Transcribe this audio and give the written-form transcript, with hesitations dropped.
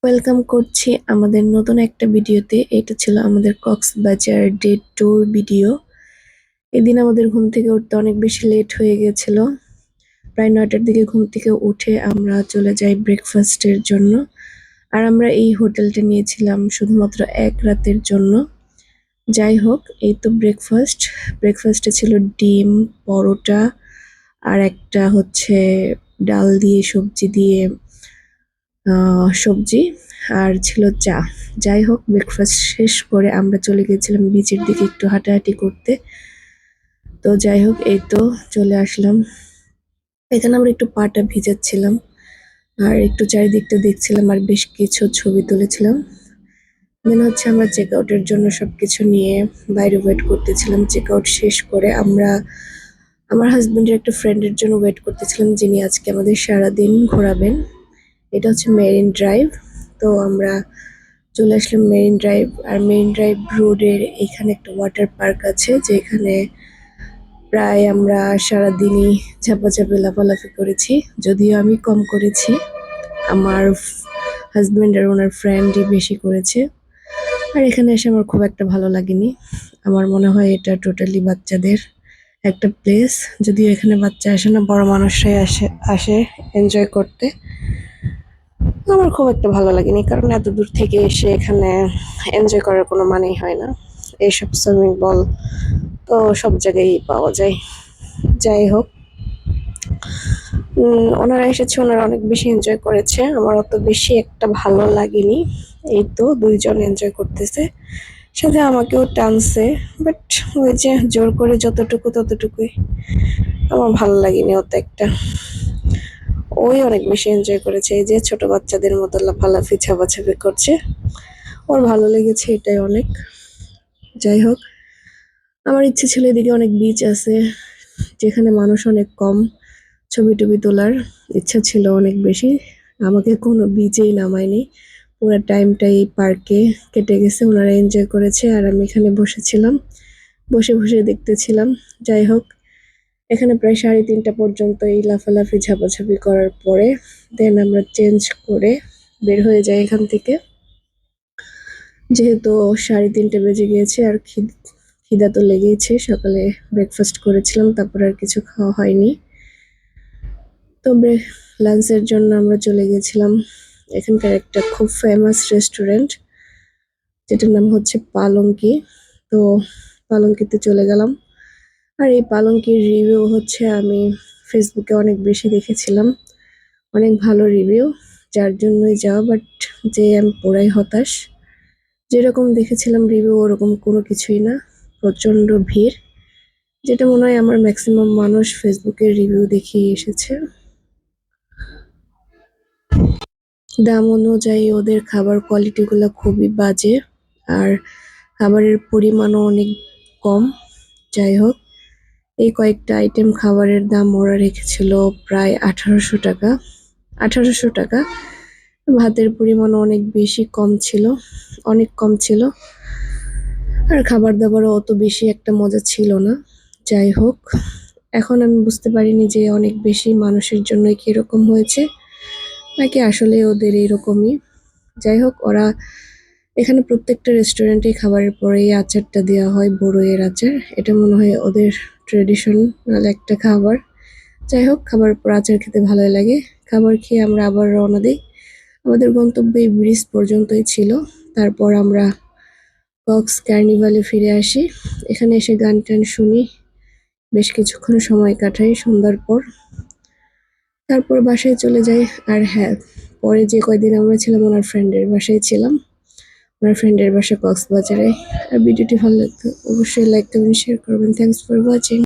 Welcome করছি আমাদের নতুন একটা ভিডিওতে। এটা ছিল আমাদের কক্সবাজার ডে ট্যুর ভিডিও। এদিন আমাদের ঘুম থেকে উঠতে অনেক বেশি লেট হয়ে গেছিল। প্রায় 9টার দিকে ঘুম থেকে উঠে আমরা চলে যাই ব্রেকফাস্টের জন্য। আর আমরা এই হোটেলটা নিয়েছিলাম শুধুমাত্র এক রাতের জন্য। যাই হোক, এই তো ব্রেকফাস্টে ছিল ডিম, পরোটা, আর একটা হচ্ছে ডাল দিয়ে সবজি দিয়ে সবজি, আর ছিল চা। যাই হোক, ব্রেকফাস্ট শেষ করে আমরা চলে গেছিলাম বিচের দিকে একটু হাঁটাহাঁটি করতে। তো যাই হোক, এই তো চলে আসলাম। এখানে আমরা একটু পাটা ভিজাচ্ছিলাম আর একটু চারিদিকটা দেখছিলাম আর বেশ কিছু ছবি তুলেছিলাম। মনে হচ্ছে আমরা চেক আউটের জন্য সবকিছু নিয়ে বাইরে ওয়েট করতেছিলাম। চেক আউট শেষ করে আমরা আমার হাজবেন্ডের একটা ফ্রেন্ডের জন্য ওয়েট করতেছিলাম, যিনি আজকে আমাদের সারাদিন ঘোরাবেন। এটা হচ্ছে মেরিন ড্রাইভ। তো আমরা চলে আসলাম মেরিন ড্রাইভ। আর মেরিন ড্রাইভ রোডের এখানে একটা ওয়াটার পার্ক আছে, যেখানে প্রায় আমরা সারাদিনই ঝাপাঝাপি লাফালাফি করেছি। যদিও আমি কম করেছি, আমার হাজবেন্ড আর ওনার ফ্রেন্ডই বেশি করেছে। আর এখানে এসে আমার খুব একটা ভালো লাগেনি। আমার মনে হয় এটা টোটালি বাচ্চাদের একটা প্লেস। যদিও এখানে বাচ্চা আসে না, বড় মানুষরাই আসে এনজয় করতে। আমার খুব একটা ভালো লাগেনি, কারণ এত দূর থেকে এসে এখানে এনজয় করার কোনো মানেই হয় না। এইসব সুইমিং বল তো সব জায়গায় পাওয়া যায়। যাই হোক, ওনারা এসেছে, ওনারা অনেক বেশি এনজয় করেছে, আমার অত বেশি একটা ভালো লাগেনি। এই তো দুইজন এনজয় করতেছে, সাথে আমাকেও টানছে, বাট ওই যে জোর করে যতটুকু ততটুকুই। আমার ভালো লাগেনি অত একটা। ওই অনেক বেশি এনজয় করেছে, এই যে ছোট বাচ্চাদের মতো লাফালাফি ঝাপাঝাপি করছে, ওর ভালো লেগেছে, এটাই অনেক। যাই হোক, আমার ইচ্ছে ছিল এদিকে অনেক বিচ আছে যেখানে মানুষ অনেক কম, ছবি টবি তোলার ইচ্ছা ছিল অনেক বেশি। আমাকে কোনো বিচেই নামায়নি, পুরো টাইমটাই পার্কে কেটে গেছে। ওনারা এনজয় করেছে আর আমি এখানে বসেছিলাম, বসে বসে দেখতেছিলাম। যাই হোক, এখানে প্রায় 3:30 পর্যন্ত এই লাফালাফি ঝাপাঝাপি করার পরে দেন আমরা চেঞ্জ করে বের হয়ে যাই এখান থেকে। যেহেতু 3:30 বেজে গিয়েছে আর খিদা তো লেগেইছে, সকালে ব্রেকফাস্ট করেছিলাম, তারপর আর কিছু খাওয়া হয়নি। তবে লাঞ্চের জন্য আমরা চলে গেছিলাম এখানকার একটা খুব ফেমাস রেস্টুরেন্ট, যেটার নাম হচ্ছে পালঙ্কি। তো পালঙ্কিতে চলে গেলাম। আর এই পালঙ্কির রিভিউ হচ্ছে আমি ফেসবুকে অনেক বেশি দেখেছিলাম, অনেক ভালো রিভিউ, যার জন্যই যাওয়া। বাট যে আমি পুরাই হতাশ, যেরকম দেখেছিলাম রিভিউ ওরকম কোনো কিছুই না, প্রচন্ড ভিড়। যেটা মনে হয় আমার ম্যাক্সিমাম মানুষ ফেসবুকের রিভিউ দেখিয়ে এসেছে। দাম অনুযায়ী ওদের খাবার কোয়ালিটিগুলো খুবই বাজে, আর খাবারের পরিমাণও অনেক কম। যাই হোক, এই কয়েকটা আইটেম খাবারের দাম ওরা রেখেছিল প্রায় 1800 টাকা। 1800 টাকা। ভাতের পরিমাণও অনেক বেশি কম ছিল, অনেক কম ছিল। আর খাবার দাবারও অত বেশি একটা মজা ছিল না। যাই হোক, এখন আমি বুঝতে পারিনি যে অনেক বেশি মানুষের জন্যই কি এরকম হয়েছে, নাকি আসলে ওদের এরকমই। যাই হোক, ওরা এখানে প্রত্যেকটা রেস্টুরেন্টে খাবারের পরে এই আচারটা দেওয়া হয়, বড়ইয়ের আচার। এটা মনে হয় ওদের ট্রেডিশনাল একটা খাবার। যাই হোক, খাবার পর আচার খেতে ভালোই লাগে। খাবার খেয়ে আমরা আবার রওনা দিই। আমাদের গন্তব্য এই ব্রিজ পর্যন্তই ছিল। তারপর আমরা কক্স কার্নিভালে ফিরে আসি। এখানে এসে গান টান শুনি, বেশ কিছুক্ষণ সময় কাটাই সন্ধ্যার পর। তারপর বাসায় চলে যাই। আর হ্যাঁ, পরে যে কয়দিন আমরা ছিলাম ওনার ফ্রেন্ডের বাসায় ছিলাম, ওনার ফ্রেন্ডের বাসা কক্সবাজারে। আর ভিডিওটি ভালো লাগতো অবশ্যই লাইক কমেন্ট শেয়ার করবেন। Thanks for watching.